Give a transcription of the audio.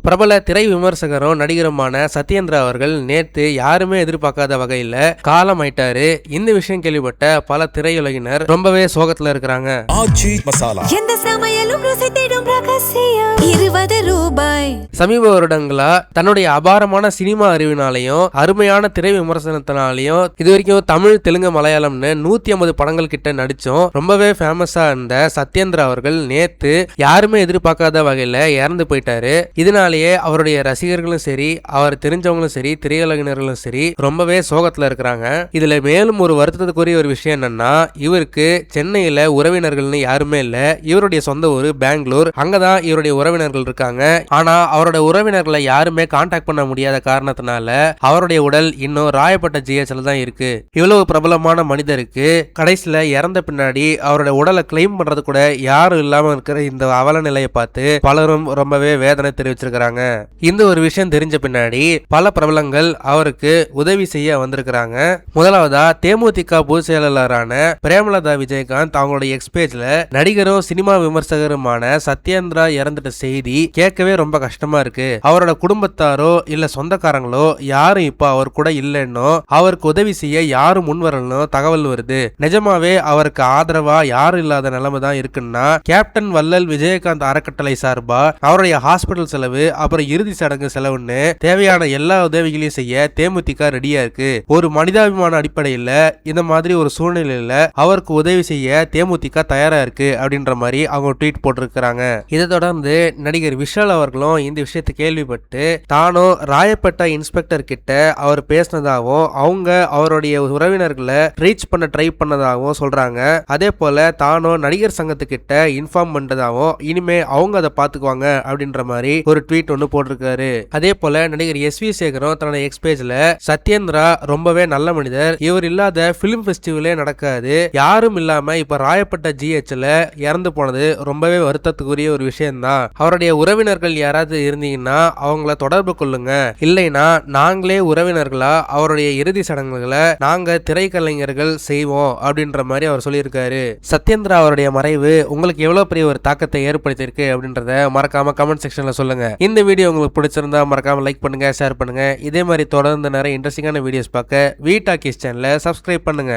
பிரபல திரை விமர்சகரும் நடிகருமான சத்யேந்திரா அவர்கள் நேத்து யாருமே எதிர்பார்க்காத வகையில காலமாயிட்டாரு. இந்த விஷயம் கேள்விப்பட்ட பல திரையுலகினர் ரொம்பவே சோகத்துல இருக்கிறாங்க. சமீப வருடங்களா தன்னுடைய அபாரமான சினிமா அறிவினாலையும் அருமையான திரை விமர்சனத்தினாலையும் இதுவரைக்கும் தமிழ், தெலுங்கு, மலையாளம்னு 150 படங்கள் கிட்ட நடிச்சோம் ரொம்பவே ஃபேமஸா இருந்த சத்யேந்திரா அவர்கள் நேத்து யாருமே எதிர்பார்க்காத வகையில இறந்து போயிட்டாரு. இதனாலேயே அவருடைய ரசிகர்களும் சரி, அவர் தெரிஞ்சவங்களும் சரி, திரையுலகினர்களும் சரி ரொம்பவே சோகத்துல இருக்கிறாங்க. இதுல மேலும் ஒரு வருத்தத்துக்குரிய ஒரு விஷயம் என்னன்னா, இவருக்கு சென்னையில உறவினர்கள்னு யாருமே இல்ல. இவருடைய சொந்த ஊர் பெங்களூர். அங்கதான் இவருடைய உறவினர்கள் இருக்காங்க. ஆனா அவருடைய உறவினர்களை யாருமே கான்டாக்ட் பண்ண முடியாத காரணத்தினால அவருடைய உடல் இன்னும் ராயப்பட்ட ஜிஹெச்ல தான் இருக்கு. இவ்வளவு பிரபலமான மனிதருக்கு கடைசியில இறந்த பின்னாடி அவருடைய உடலை கிளைம் பண்றது கூட யாரும் இல்லாம இருக்கிற இந்த அவல நிலையை பார்த்து பலரும் ரொம்பவே வேதனை தெரிவிச்சிருக்கிறாங்க. இந்த ஒரு விஷயம் தெரிஞ்ச பின்னாடி பல பிரபலங்கள் அவருக்கு உதவி செய்ய வந்திருக்கிறாங்க. முதலாவதா தேமுதிக பொதுச் செயலாளரான பிரேமலதா விஜயகாந்த் அவங்களுடைய எக்ஸ் பேஜ்ல நடிகரும் சினிமா விமர்சகருமான சத்யேந்திரா இறந்துட்ட செய்தி கேட்கவே ரொம்ப கஷ்டமா இருக்கு. அவரோட குடும்பத்தாரோ இல்ல சொந்தக்காரங்களோ யாரும் இப்ப அவர் கூட இல்லைன்னோ, அவருக்கு உதவி செய்ய யாரும் முன் வரணும் தகவல் வருது. நிஜமாவே அவருக்கு ஆதரவா யாரும் இல்லாத நிலைமை தான் இருக்குன்னா, கேப்டன் வள்ளல் விஜயகாந்த் அறக்கட்டளை சார்பா அவருடைய ஹாஸ்பிட்டல் செலவு, அப்புறம் இறுதி சடங்கு செலவுன்னு தேவையான எல்லா உதவிகளையும் செய்ய தேமுதிக ரெடியா இருக்கு. ஒரு மனிதாபிமான அடிப்படையில இந்த மாதிரி ஒரு சூழ்நிலையில அவருக்கு உதவி செய்ய தேமுதிக தயாரா இருக்கு அப்படின்ற மாதிரி அவங்க ட்வீட் போட்டிருக்கிறாங்க. இதை தொடர்ந்து நடிகர் விஷால் அவர்களும் இந்த விஷயத்தை கேள்விப்பட்டு தானும் ராயப்பேட்டை இன்ஸ்பெக்டர் கிட்ட அவர் பேசினதாகவும் அவங்க அவருடைய உறவினர்களை ரீச் பண்ண ட்ரை பண்ணதாகவும் சொல்றாங்க. அதே போல தானும் நடிகர் சங்கத்துக்கிட்ட இன்ஃபார்ம் பண்றதாகவும் இனிமே அவங்க அதை பாத்துக்குவாங்க அப்படின்ற மாதிரி ஒரு ட்வீட் ஒன்னு போட்டிருக்காரு. அதே போல நடிகர் எஸ்.வி. சேகரும் தன்னோட எக்ஸ் பேஜ்ல சத்யேந்திரா ரொம்பவே நல்ல மனிதர், இவர் இல்லாத பிலிம் ஃபெஸ்டிவலே நடக்காது, யாரும் இல்லாம இப்ப ராயப்பட்ட ஜிஹெச்ல இறந்து போனது ரொம்பவே வருத்தத்துக்குரிய ஒரு விஷயம் தான். அவருடைய உறவினர்கள் யாராவது இருந்தீங்கன்னா அவங்கள தொடர்பு கொள்ளுங்க, இல்லைன்னா நாங்களே உறவினர்களா அவருடைய இறுதி சடங்குகளை நாங்க திரைக்கலைஞர்கள் செய்வோம் அப்படின்ற மாதிரி அவர் சொல்லியிருக்காரு. சத்யேந்திரா அவருடைய மறைவு உங்களுக்கு எவ்வளவு பெரிய ஒரு தாக்கத்தை ஏற்படுத்தியிருக்கு அப்படின்றத மறக்காம கமெண்ட் செக்ஷன்ல சொல்லுங்க. இந்த வீடியோ உங்களுக்கு பிடிச்சிருந்தா மறக்காம லைக் பண்ணுங்க, ஷேர் பண்ணுங்க. இதே மாதிரி தொடர்ந்து நிறைய இன்ட்ரெஸ்டிங்கான வீடியோஸ் பார்க்க வி டாக்கீஸ் சேனலை சப்ஸ்கிரைப் பண்ணுங்க.